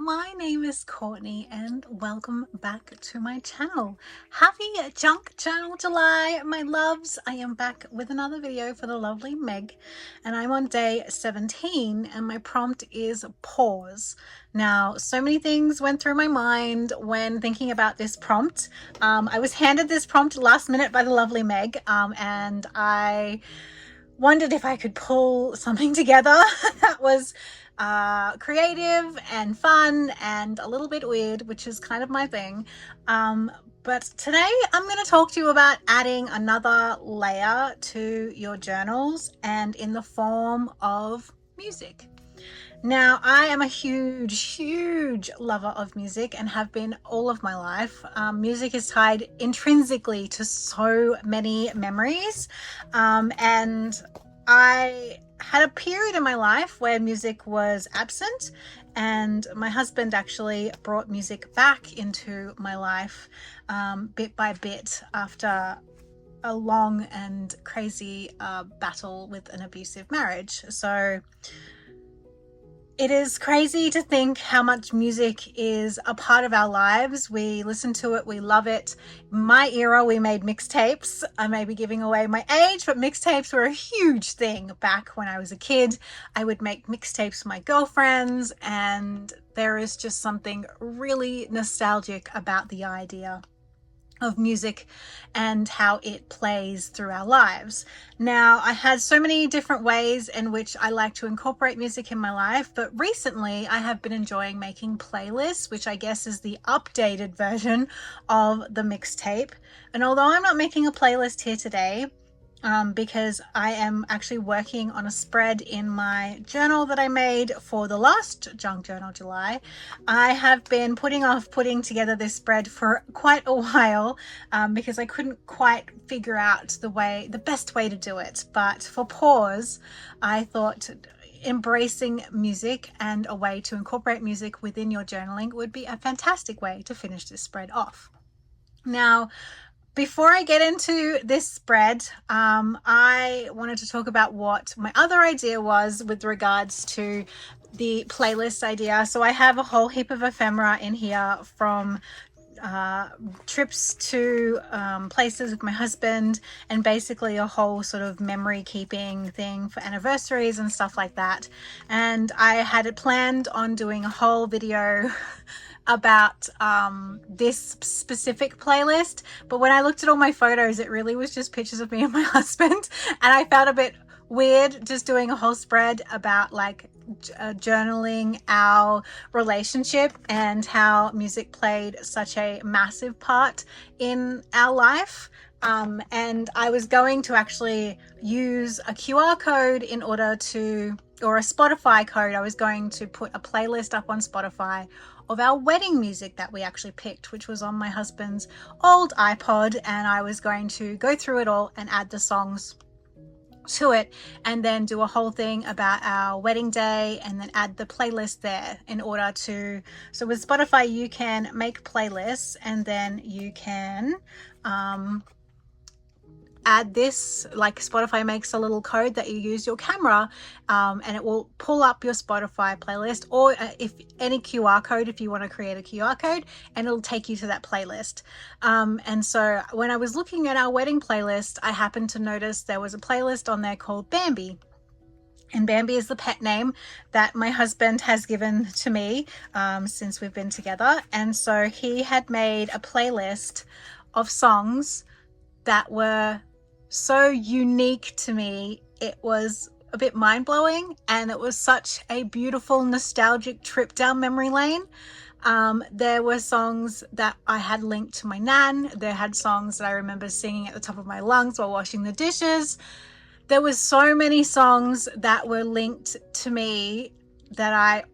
my name is Courtney and welcome back to my channel. Happy Junk Journal July, my loves. I am back with another video for the lovely Meg and I'm on day 17 and my prompt is pause. Now, so many things went through my mind when thinking about this prompt. I was handed this prompt last minute by the lovely Meg and I wondered if I could pull something together that was creative and fun and a little bit weird, which is kind of my thing. But today I'm going to talk to you about adding another layer to your journals and in the form of music. Now, I am a huge lover of music and have been all of my life. Music is tied intrinsically to so many memories, and I had a period in my life where music was absent, and my husband actually brought music back into my life bit by bit after a long and crazy battle with an abusive marriage. So it is crazy to think how much music is a part of our lives. We listen to it, we love it. In my era, we made mixtapes. I may be giving away my age, but mixtapes were a huge thing back when I was a kid. I would make mixtapes for my girlfriends, and there is just something really nostalgic about the idea of music and how it plays through our lives. Now, I had so many different ways in which I like to incorporate music in my life, but recently I have been enjoying making playlists, which I guess is the updated version of the mixtape. And although I'm not making a playlist here today, because I am actually working on a spread in my journal that I made for the last Junk Journal July. I have been putting off putting together this spread for quite a while because I couldn't quite figure out the best way to do it. But for pause, I thought embracing music and a way to incorporate music within your journaling would be a fantastic way to finish this spread off. Now, before I get into this spread, I wanted to talk about what my other idea was with regards to the playlist idea. So I have a whole heap of ephemera in here from trips to places with my husband, and basically a whole sort of memory keeping thing for anniversaries and stuff like that. And I had it planned on doing a whole video about this specific playlist, but when I looked at all my photos, it really was just pictures of me and my husband, and I felt a bit weird just doing a whole spread about like journaling our relationship and how music played such a massive part in our life. And I was going to actually use a QR code in order to, or a Spotify code. I was going to put a playlist up on Spotify of our wedding music that we actually picked, which was on my husband's old iPod, and I was going to go through it all and add the songs to it and then do a whole thing about our wedding day and then add the playlist there in order to, so with Spotify you can make playlists and then you can add this, like Spotify makes a little code that you use your camera and it will pull up your Spotify playlist, or if any QR code, if you want to create a QR code, and it'll take you to that playlist. And so when I was looking at our wedding playlist, I happened to notice there was a playlist on there called Bambi. And Bambi is the pet name that my husband has given to me since we've been together. And so he had made a playlist of songs that were so unique to me. It was a bit mind-blowing, and it was such a beautiful nostalgic trip down memory lane. There were songs that I had linked to my nan. There had songs that I remember singing at the top of my lungs while washing the dishes. There was so many songs that were linked to me that I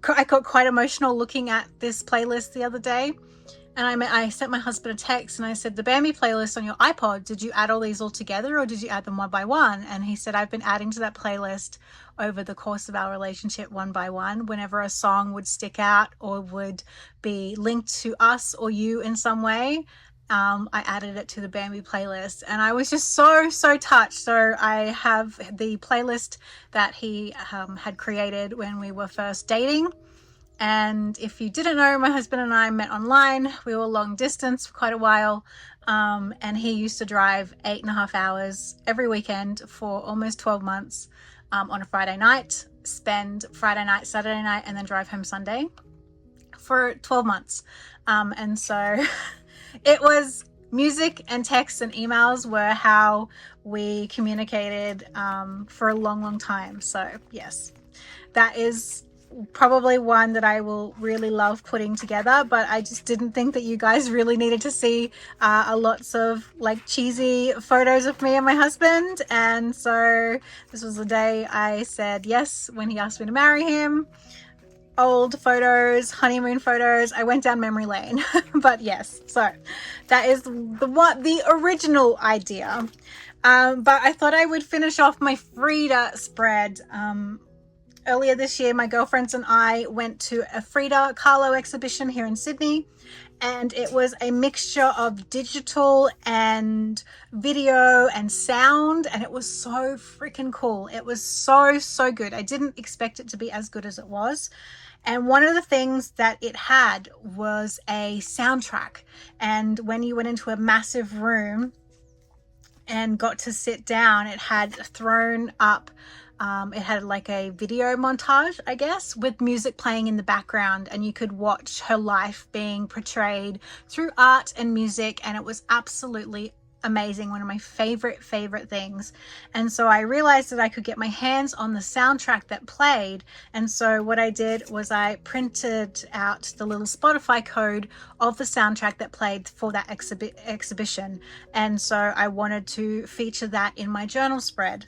got quite emotional looking at this playlist the other day. And I sent my husband a text and I said, the Bambi playlist on your iPod, did you add all these all together or did you add them one by one? And he said, I've been adding to that playlist over the course of our relationship one by one. Whenever a song would stick out or would be linked to us or you in some way, I added it to the Bambi playlist. And I was just so touched. So I have the playlist that he had created when we were first dating. And if you didn't know, my husband and I met online. We were long distance for quite a while. And he used to drive 8.5 hours every weekend for almost 12 months on a Friday night, spend Friday night, Saturday night, and then drive home Sunday for 12 months. And so it was music and texts and emails were how we communicated for a long time. So yes, that is probably one that I will really love putting together, but I just didn't think that you guys really needed to see lots of like cheesy photos of me and my husband. And so this was the day I said yes when he asked me to marry him. Old photos, honeymoon photos. I went down memory lane. But yes, so that is the original idea. But I thought I would finish off my Frida spread. Earlier this year, my girlfriends and I went to a Frida Kahlo exhibition here in Sydney, and it was a mixture of digital and video and sound, and it was so freaking cool. It was so good. I didn't expect it to be as good as it was. And one of the things that it had was a soundtrack, and when you went into a massive room and got to sit down, it had thrown up it had like a video montage, I guess, with music playing in the background, and you could watch her life being portrayed through art and music, and it was absolutely amazing. One of my favorite things. And so I realized that I could get my hands on the soundtrack that played, and so what I did was I printed out the little Spotify code of the soundtrack that played for that exhibition, and so I wanted to feature that in my journal spread.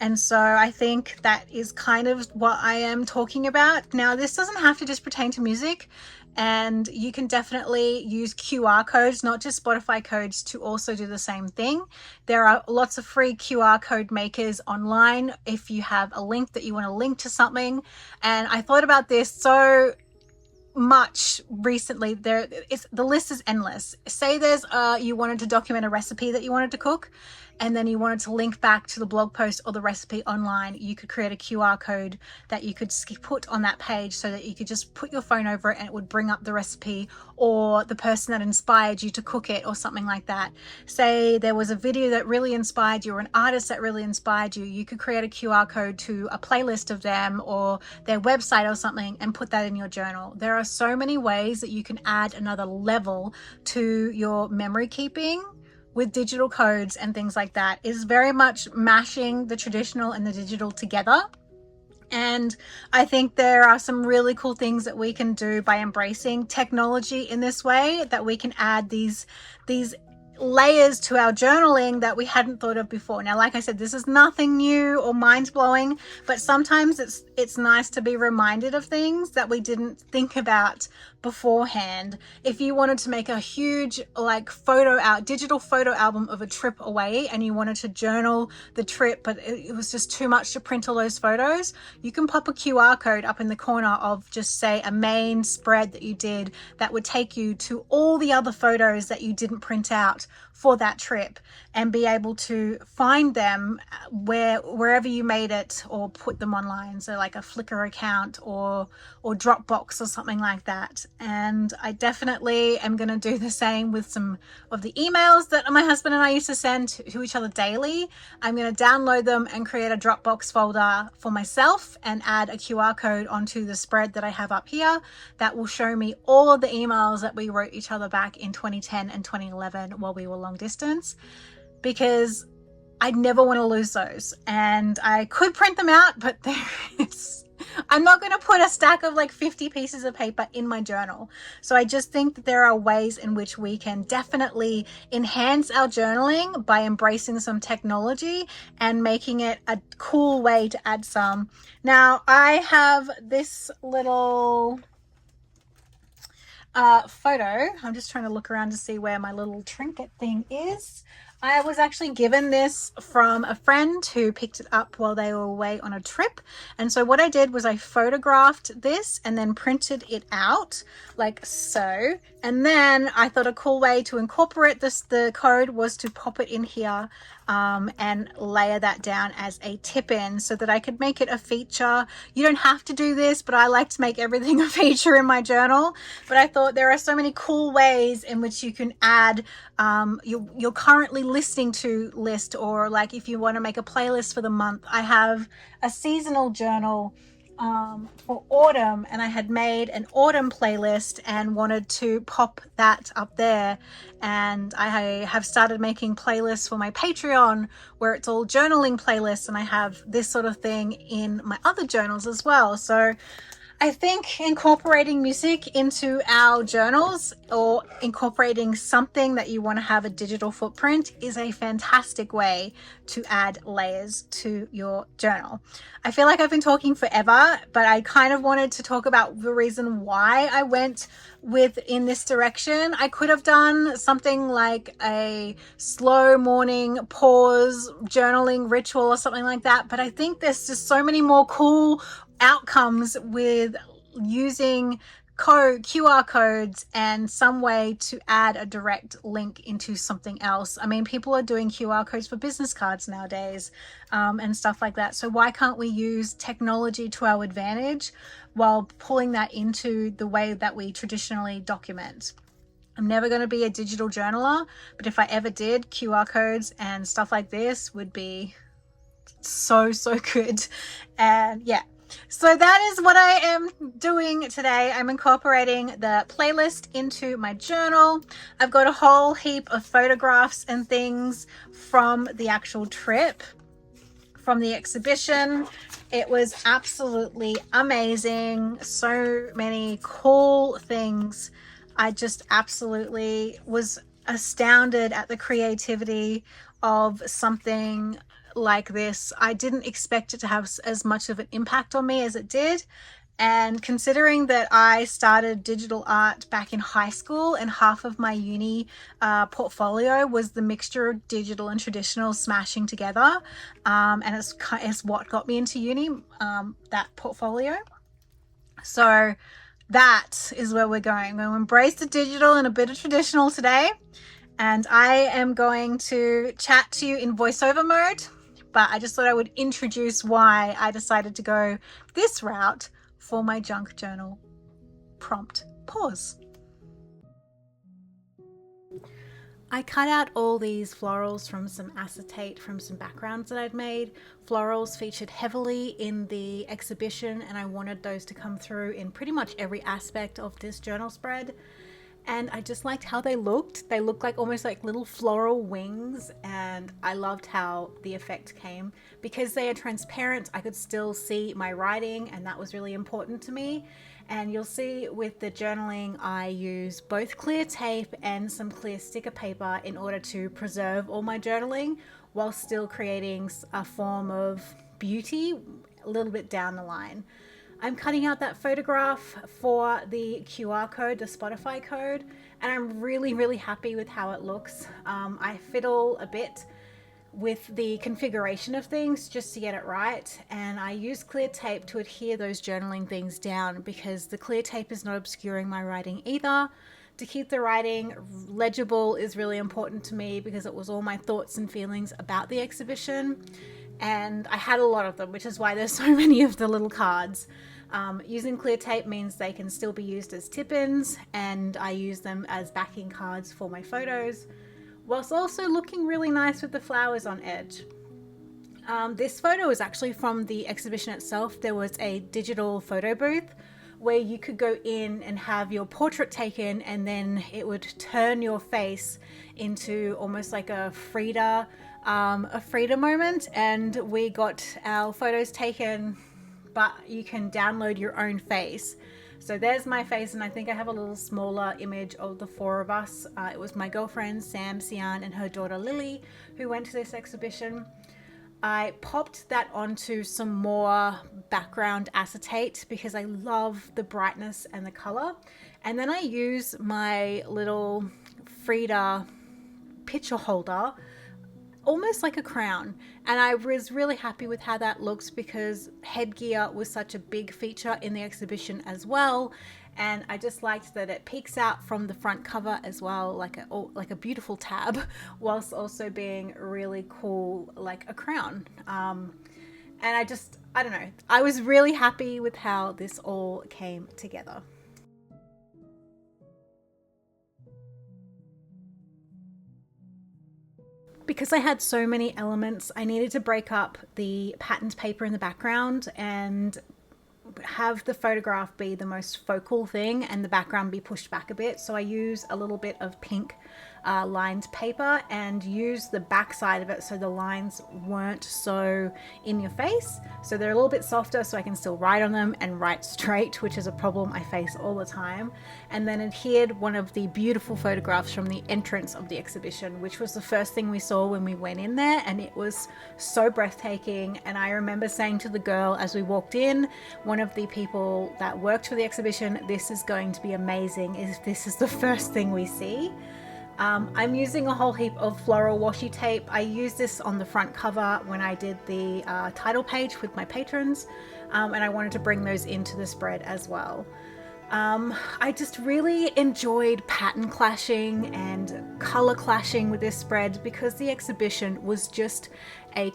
And so I think that is kind of what I am talking about. Now, this doesn't have to just pertain to music, and you can definitely use QR codes, not just Spotify codes, to also do the same thing. There are lots of free QR code makers online if you have a link that you want to link to something. And I thought about this so much recently. The list is endless. Say there's you wanted to document a recipe that you wanted to cook, and then you wanted to link back to the blog post or the recipe online. You could create a QR code that you could put on that page so that you could just put your phone over it and it would bring up the recipe or the person that inspired you to cook it or something like that. Say there was a video that really inspired you or an artist that really inspired you, you could create a QR code to a playlist of them or their website or something and put that in your journal. There are so many ways that you can add another level to your memory keeping with digital codes and things like that. Is very much mashing the traditional and the digital together. And I think there are some really cool things that we can do by embracing technology in this way, that we can add these layers to our journaling that we hadn't thought of before. Now, like I said, this is nothing new or mind-blowing, but sometimes it's nice to be reminded of things that we didn't think about beforehand. If you wanted to make a huge like digital photo album of a trip away and you wanted to journal the trip, but it was just too much to print all those photos, you can pop a QR code up in the corner of just say a main spread that you did that would take you to all the other photos that you didn't print out for that trip and be able to find them wherever you made it or put them online. So like a Flickr account or Dropbox or something like that. And I definitely am going to do the same with some of the emails that my husband and I used to send to each other daily. I'm going to download them and create a Dropbox folder for myself and add a QR code onto the spread that I have up here that will show me all of the emails that we wrote each other back in 2010 and 2011 while we were long distance, because I never want to lose those. And I could print them out, but I'm not going to put a stack of like 50 pieces of paper in my journal. So I just think that there are ways in which we can definitely enhance our journaling by embracing some technology and making it a cool way to add some. Now, I have this little photo. I'm just trying to look around to see where my little trinket thing is. I was actually given this from a friend who picked it up while they were away on a trip. And so what I did was I photographed this and then printed it out like so. And then I thought a cool way to incorporate the code was to pop it in here and layer that down as a tip-in so that I could make it a feature. You don't have to do this, but I like to make everything a feature in my journal. But I thought there are so many cool ways in which you can add your currently listening to list, or like if you want to make a playlist for the month. I have a seasonal journal for autumn, and I had made an autumn playlist and wanted to pop that up there. And I have started making playlists for my Patreon where it's all journaling playlists, and I have this sort of thing in my other journals as well. So I think incorporating music into our journals, or incorporating something that you want to have a digital footprint, is a fantastic way to add layers to your journal. I feel like I've been talking forever, but I kind of wanted to talk about the reason why I went in this direction. I could have done something like a slow morning pause journaling ritual or something like that, but I think there's just so many more cool outcomes with using QR codes and some way to add a direct link into something else. I mean, people are doing QR codes for business cards nowadays and stuff like that. So why can't we use technology to our advantage while pulling that into the way that we traditionally document? I'm never going to be a digital journaler, but if I ever did, QR codes and stuff like this would be so good. And yeah, so that is what I am doing today. I'm incorporating the playlist into my journal. I've got a whole heap of photographs and things from the actual trip, from the exhibition. It was absolutely amazing. So many cool things. I just absolutely was astounded at the creativity of something like this. I didn't expect it to have as much of an impact on me as it did. And considering that I started digital art back in high school, and half of my uni portfolio was the mixture of digital and traditional smashing together, and it's what got me into uni, that portfolio. So that is where we're going. I'm going to embrace the digital and a bit of traditional today. And I am going to chat to you in voiceover mode, but I just thought I would introduce why I decided to go this route for my junk journal prompt pause. I cut out all these florals from some acetate from some backgrounds that I'd made. Florals featured heavily in the exhibition, and I wanted those to come through in pretty much every aspect of this journal spread. And I just liked how they looked. They looked like almost like little floral wings, and I loved how the effect came. Because they are transparent, I could still see my writing, and that was really important to me. And you'll see with the journaling, I use both clear tape and some clear sticker paper in order to preserve all my journaling while still creating a form of beauty a little bit down the line. I'm cutting out that photograph for the QR code, the Spotify code, and I'm really happy with how it looks. I fiddle a bit with the configuration of things just to get it right, and I use clear tape to adhere those journaling things down because the clear tape is not obscuring my writing either. To keep the writing legible is really important to me because it was all my thoughts and feelings about the exhibition, and I had a lot of them, which is why there's so many of the little cards. Using clear tape means they can still be used as tip-ins, and I use them as backing cards for my photos, whilst also looking really nice with the flowers on edge. This photo is actually from the exhibition itself. There was a digital photo booth where you could go in and have your portrait taken, and then it would turn your face into almost like a Frida moment, and we got our photos taken, but you can download your own face. So there's my face, and I think I have a little smaller image of the four of us. It was my girlfriend Sam, Sian, and her daughter Lily who went to this exhibition. I popped that onto some more background acetate because I love the brightness and the color. And then I use my little Frida picture holder almost like a crown, and I was really happy with how that looks because headgear was such a big feature in the exhibition as well. And I just liked that it peeks out from the front cover as well, like a beautiful tab, whilst also being really cool, like a crown. And I don't know, I was really happy with how this all came together. Because I had so many elements, I needed to break up the patterned paper in the background and have the photograph be the most focal thing and the background be pushed back a bit. So I use a little bit of pink lined paper and use the back side of it so the lines weren't so in your face. So they're a little bit softer so I can still write on them and write straight, which is a problem I face all the time. And then adhered one of the beautiful photographs from the entrance of the exhibition, which was the first thing we saw when we went in there, and it was so breathtaking. And I remember saying to the girl as we walked in, one of the people that worked for the exhibition, this is going to be amazing if this is the first thing we see. I'm using a whole heap of floral washi tape. I used this on the front cover when I did the title page with my patrons, and I wanted to bring those into the spread as well. I just really enjoyed pattern clashing and color clashing with this spread because the exhibition was just a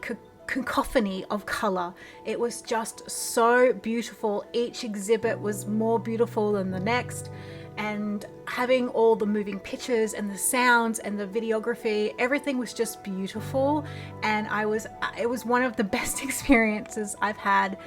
cacophony of color. It was just so beautiful. Each exhibit was more beautiful than the next, and having all the moving pictures and the sounds and the videography, everything was just beautiful. And it was one of the best experiences I've had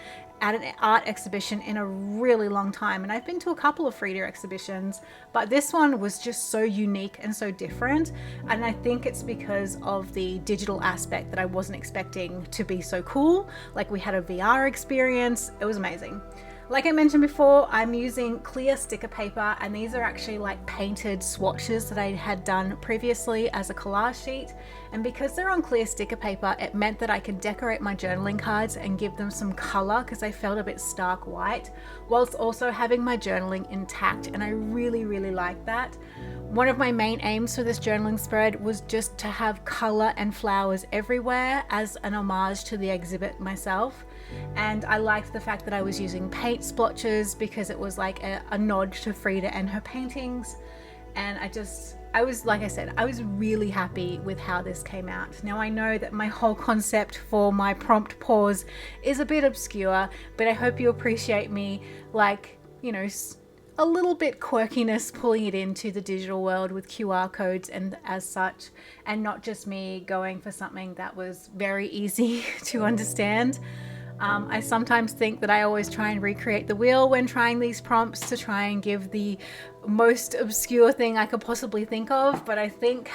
at an art exhibition in a really long time. And I've been to a couple of Frida exhibitions, but this one was just so unique and so different. And I think it's because of the digital aspect that I wasn't expecting to be so cool. Like, we had a VR experience. It was amazing. Like I mentioned before, I'm using clear sticker paper, and these are actually like painted swatches that I had done previously as a collage sheet. And because they're on clear sticker paper, it meant that I could decorate my journaling cards and give them some color because I felt a bit stark white, whilst also having my journaling intact. And I really, really like that. One of my main aims for this journaling spread was just to have color and flowers everywhere as an homage to the exhibit myself. And I liked the fact that I was using paint splotches because it was like a nod to Frida and her paintings. And I was, like I said, I was really happy with how this came out. Now, I know that my whole concept for my prompt pause is a bit obscure, but I hope you appreciate me, like, you know, a little bit quirkiness pulling it into the digital world with QR codes and as such, and not just me going for something that was very easy to understand. I sometimes think that I always try and recreate the wheel when trying these prompts to try and give the most obscure thing I could possibly think of, but I think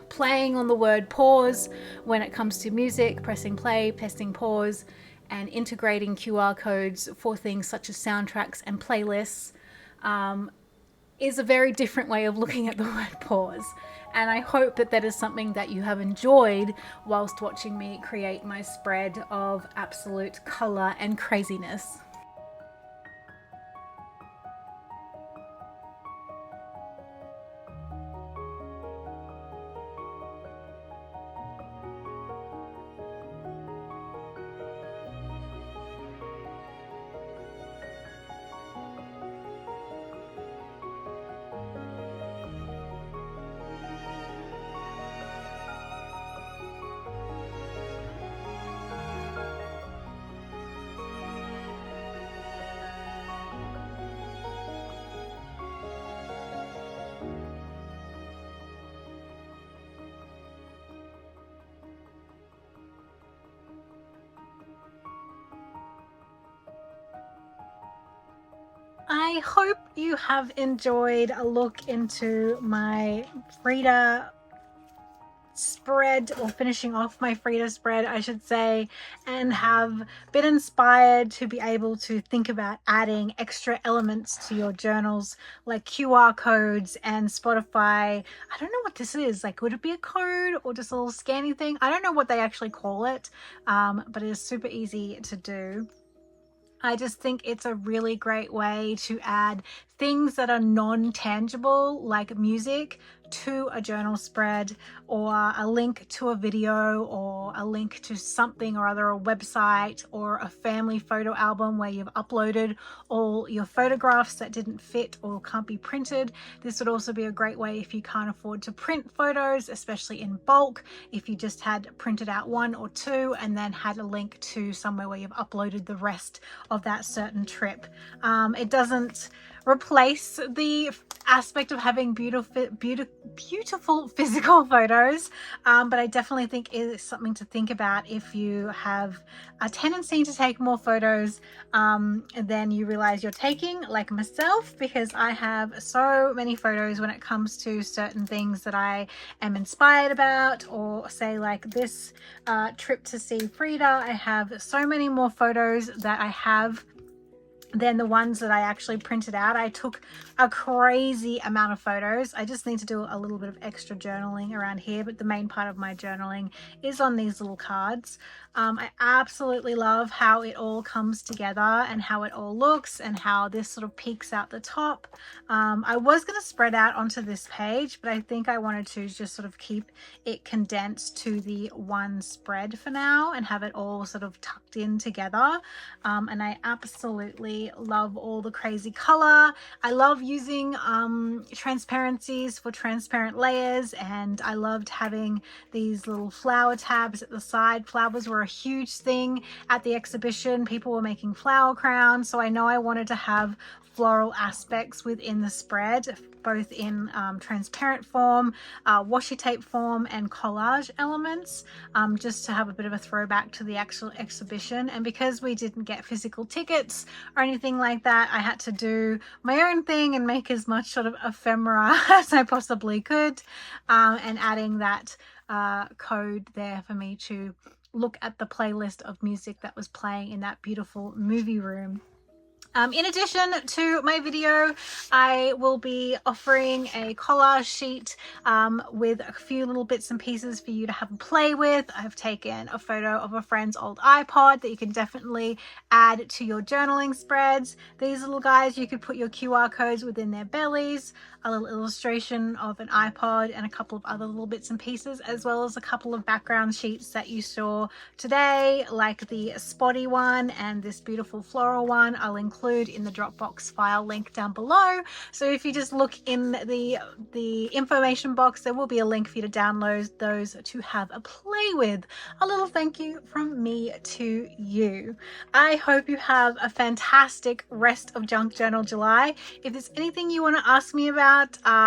playing on the word pause when it comes to music, pressing play, pressing pause, and integrating QR codes for things such as soundtracks and playlists is a very different way of looking at the word pause. And I hope that that is something that you have enjoyed whilst watching me create my spread of absolute color and craziness. I hope you have enjoyed a look into my Frida spread, or finishing off my Frida spread I should say, and have been inspired to be able to think about adding extra elements to your journals like QR codes and Spotify. I don't know what this is, like, would it be a code or just a little scanning thing? I don't know what they actually call it, but it is super easy to do. I just think it's a really great way to add things that are non-tangible, like music, to a journal spread, or a link to a video, or a link to something or other, a website or a family photo album where you've uploaded all your photographs that didn't fit or can't be printed. This would also be a great way if you can't afford to print photos, especially in bulk, if you just had printed out 1 or 2 and then had a link to somewhere where you've uploaded the rest of that certain trip. It doesn't replace the aspect of having beautiful physical photos, but I definitely think it is something to think about if you have a tendency to take more photos than you realize you're taking, like myself, because I have so many photos when it comes to certain things that I am inspired about, or say like this trip to see Frida. I have so many more photos that I have than the ones that I actually printed out. I took a crazy amount of photos. I just need to do a little bit of extra journaling around here, but the main part of my journaling is on these little cards. I absolutely love how it all comes together and how it all looks and how this sort of peeks out the top. I was going to spread out onto this page, but I think I wanted to just sort of keep it condensed to the one spread for now and have it all sort of tucked in together. And I absolutely love all the crazy color. I love using transparencies for transparent layers, and I loved having these little flower tabs at the side. Flowers were a huge thing at the exhibition. People were making flower crowns, so I know I wanted to have floral aspects within the spread, both in transparent form, washi tape form, and collage elements, just to have a bit of a throwback to the actual exhibition. And because we didn't get physical tickets or anything like that, I had to do my own thing and make as much sort of ephemera as I possibly could, and adding that code there for me to look at the playlist of music that was playing in that beautiful movie room. In addition to my video, I will be offering a collage sheet with a few little bits and pieces for you to have a play with. I've taken a photo of a friend's old iPod that you can definitely add to your journaling spreads. These little guys, you could put your QR codes within their bellies, a little illustration of an iPod, and a couple of other little bits and pieces, as well as a couple of background sheets that you saw today, like the spotty one and this beautiful floral one. I'll include in the Dropbox file link down below. So if you just look in the information box, there will be a link for you to download those to have a play with. A little thank you from me to you. I hope you have a fantastic rest of Junk Journal July. If there's anything you want to ask me about,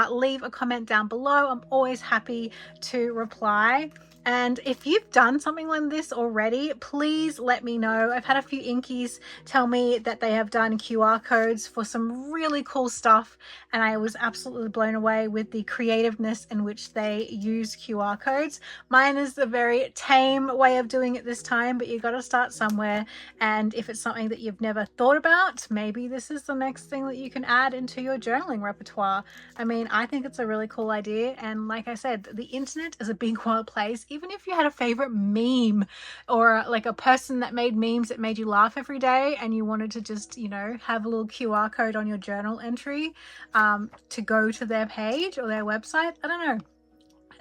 leave a comment down below. I'm always happy to reply. And if you've done something like this already, please let me know. I've had a few inkies tell me that they have done QR codes for some really cool stuff, and I was absolutely blown away with the creativeness in which they use QR codes. Mine is a very tame way of doing it this time, but you got to start somewhere. And if it's something that you've never thought about, maybe this is the next thing that you can add into your journaling repertoire. I mean, I think it's a really cool idea. And like I said, the internet is a big wild place. Even if you had a favorite meme or like a person that made memes that made you laugh every day, and you wanted to just, you know, have a little QR code on your journal entry to go to their page or their website, I don't know.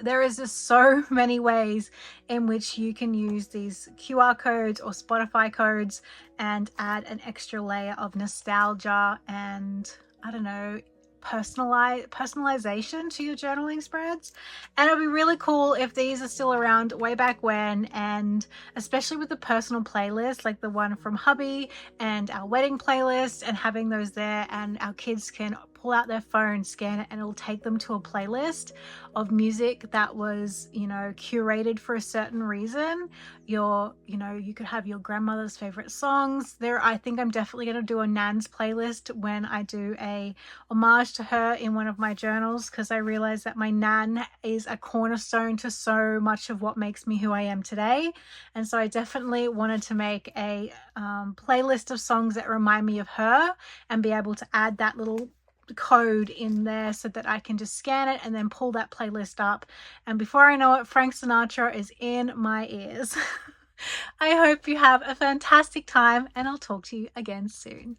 There is just so many ways in which you can use these QR codes or Spotify codes and add an extra layer of nostalgia and, I don't know, personalization to your journaling spreads. And it'll be really cool if these are still around way back when, and especially with the personal playlist like the one from hubby and our wedding playlist, and having those there, and our kids can pull out their phone, scan it, and it'll take them to a playlist of music that was, you know, curated for a certain reason. You could have your grandmother's favorite songs there. I think I'm definitely going to do a Nan's playlist when I do a homage to her in one of my journals, because I realize that my Nan is a cornerstone to so much of what makes me who I am today. And so I definitely wanted to make a playlist of songs that remind me of her, and be able to add that little code in there so that I can just scan it and then pull that playlist up, and before I know it, Frank Sinatra is in my ears. I hope you have a fantastic time, and I'll talk to you again soon.